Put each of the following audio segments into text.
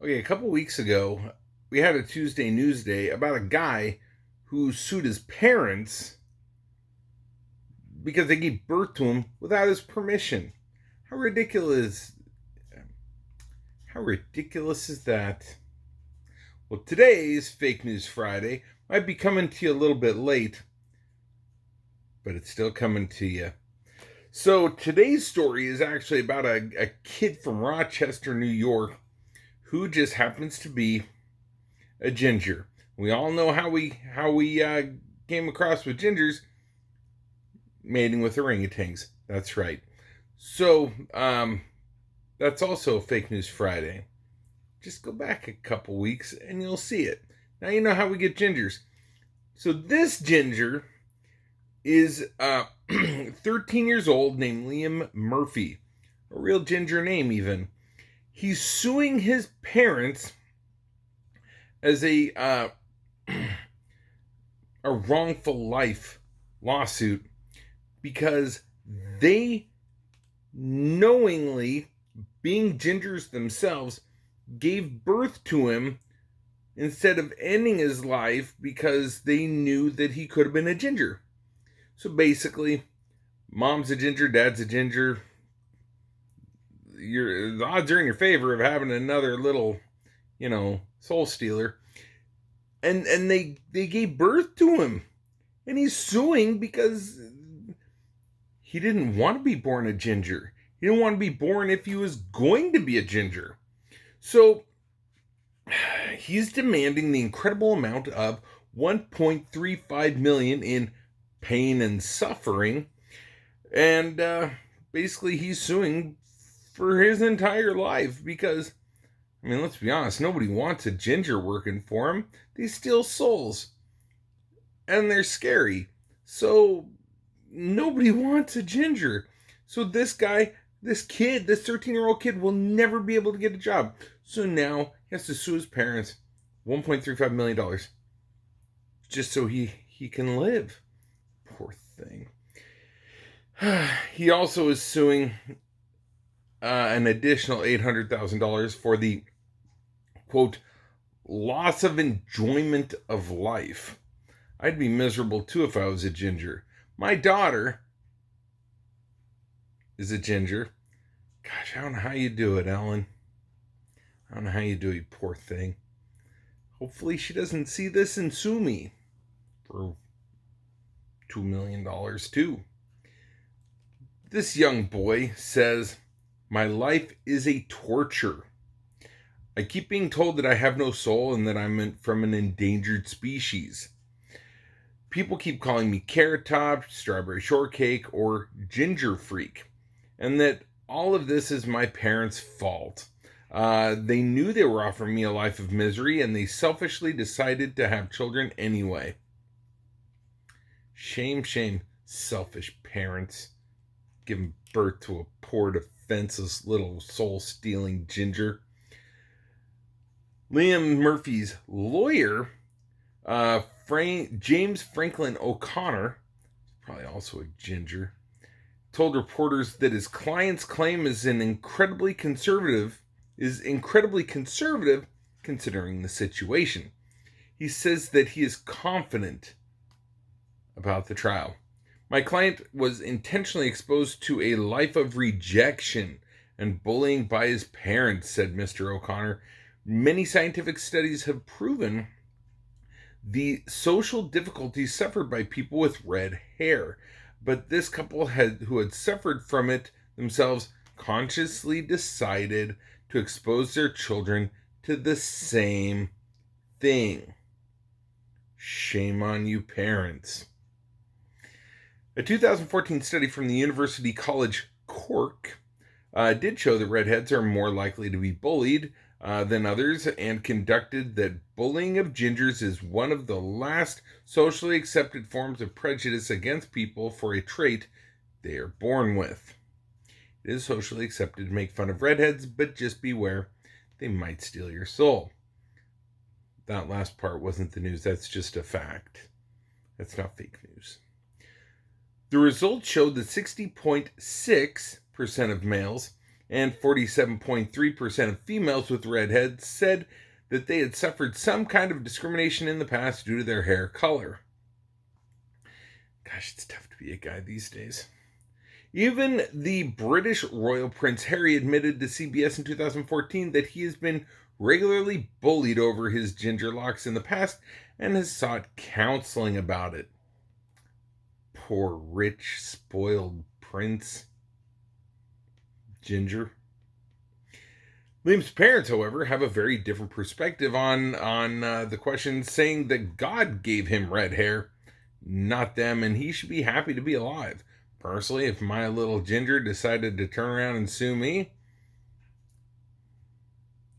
Okay, a couple weeks ago, we had a Tuesday News Day about a guy who sued his parents because they gave birth to him without his permission. How ridiculous! How ridiculous is that? Well, today's Fake News Friday might be coming to you a little bit late, but it's still coming to you. So today's story is actually about a kid from Rochester, New York, who just happens to be a ginger. We all know how we came across with gingers mating with orangutans. That's right. So that's also Fake News Friday. Just go back a couple weeks and you'll see it. Now you know how we get gingers. So this ginger is 13 years old, named Liam Murphy, a real ginger name even. He's suing his parents as a wrongful life lawsuit because they knowingly, being gingers themselves, gave birth to him instead of ending his life because they knew that he could have been a ginger. So basically, mom's a ginger, dad's a ginger. The odds are in your favor of having another little, soul stealer. And they gave birth to him. And he's suing because he didn't want to be born a ginger. He didn't want to be born if he was going to be a ginger. So he's demanding the incredible amount of $1.35 million in pain and suffering. And basically he's suing for his entire life because, let's be honest, nobody wants a ginger working for him. They steal souls. And they're scary. So nobody wants a ginger. So this 13-year-old kid will never be able to get a job. So now he has to sue his parents $1.35 million just so he can live. Poor thing. He also is suing an additional $800,000 for the, quote, loss of enjoyment of life. I'd be miserable too if I was a ginger. My daughter is a ginger. Gosh, I don't know how you do it, Ellen. I don't know how you do it, you poor thing. Hopefully she doesn't see this and sue me for $2 million too. This young boy says, my life is a torture. I keep being told that I have no soul and that I'm from an endangered species. People keep calling me Carrot Top, Strawberry Shortcake, or Ginger Freak. And that all of this is my parents' fault. They knew they were offering me a life of misery, and they selfishly decided to have children anyway. Shame, shame, selfish parents. Giving birth to a poor, defenseless little soul-stealing ginger. Liam Murphy's lawyer, James Franklin O'Connor, probably also a ginger, told reporters that his client's claim is incredibly conservative considering the situation. He says that he is confident about the trial. My client was intentionally exposed to a life of rejection and bullying by his parents, said Mr. O'Connor. Many scientific studies have proven the social difficulties suffered by people with red hair, but this couple who had suffered from it themselves consciously decided to expose their children to the same thing. Shame on you, parents. A 2014 study from the University College Cork did show that redheads are more likely to be bullied than others, and conducted that bullying of gingers is one of the last socially accepted forms of prejudice against people for a trait they are born with. It is socially accepted to make fun of redheads, but just beware, they might steal your soul. That last part wasn't the news, that's just a fact. That's not fake news. The results showed that 60.6% of males and 47.3% of females with redheads said that they had suffered some kind of discrimination in the past due to their hair color. Gosh, it's tough to be a guy these days. Even the British royal Prince Harry admitted to CBS in 2014 that he has been regularly bullied over his ginger locks in the past and has sought counseling about it. Poor, rich, spoiled prince. Ginger. Liam's parents, however, have a very different perspective on the question, saying that God gave him red hair, not them, and he should be happy to be alive. Personally, if my little Ginger decided to turn around and sue me,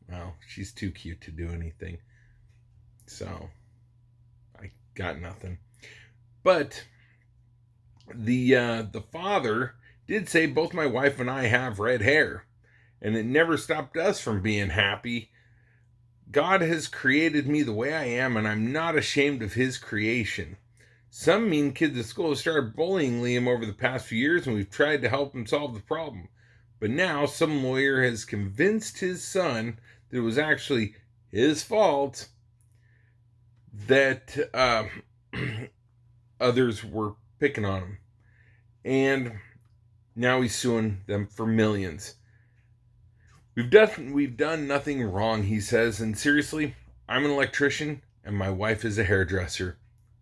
well, she's too cute to do anything. So, I got nothing. But the father did say both my wife and I have red hair, and it never stopped us from being happy. God has created me the way I am, and I'm not ashamed of his creation. Some mean kids at school have started bullying Liam over the past few years, and we've tried to help him solve the problem. But now some lawyer has convinced his son that it was actually his fault that others were picking on him. And now he's suing them for millions. We've done nothing wrong, he says, and seriously, I'm an electrician and my wife is a hairdresser.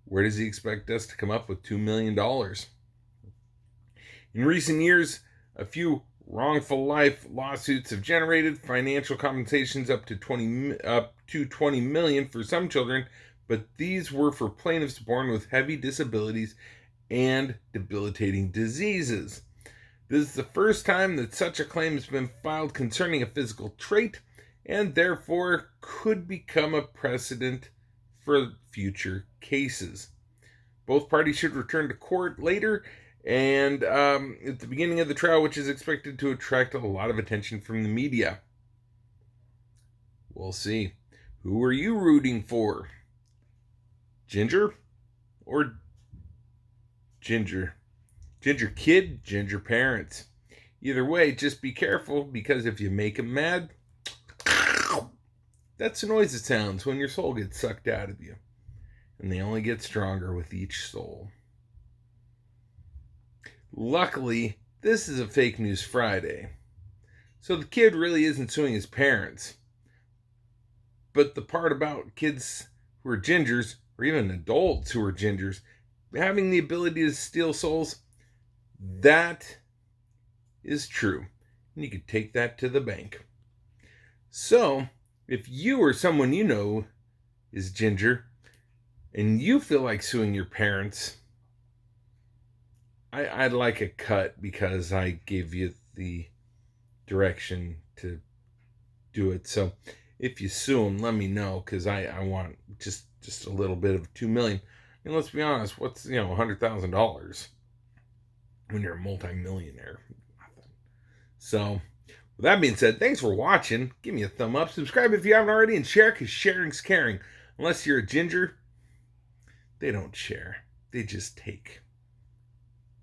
Where does he expect us to come up with $2 million? In recent years, a few wrongful life lawsuits have generated financial compensations up to $20 million for some children, but these were for plaintiffs born with heavy disabilities and debilitating diseases. This is the first time that such a claim has been filed concerning a physical trait, and therefore could become a precedent for future cases. Both parties should return to court later, and at the beginning of the trial, which is expected to attract a lot of attention from the media. We'll see. Who are you rooting for? Ginger or Ginger? Ginger kid, Ginger parents. Either way, just be careful, because if you make them mad, that's the noise it sounds when your soul gets sucked out of you. And they only get stronger with each soul. Luckily, this is a Fake News Friday. So the kid really isn't suing his parents. But the part about kids who are gingers, or even adults who are gingers, having the ability to steal souls, that is true. And you could take that to the bank. So, if you or someone you know is ginger, and you feel like suing your parents, I'd like a cut, because I gave you the direction to do it. So if you sue them, let me know, because I want just a little bit of $2 million. And let's be honest, what's $100,000 when you're a multi-millionaire? So with that being said, thanks for watching. Give me a thumb up, subscribe if you haven't already, and share, because sharing's caring. Unless you're a ginger, they don't share. They just take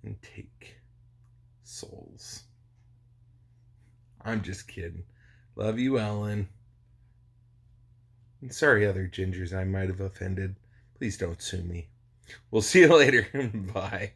and take souls. I'm just kidding. Love you, Ellen. And sorry, other gingers I might have offended. Please don't sue me. We'll see you later. Bye.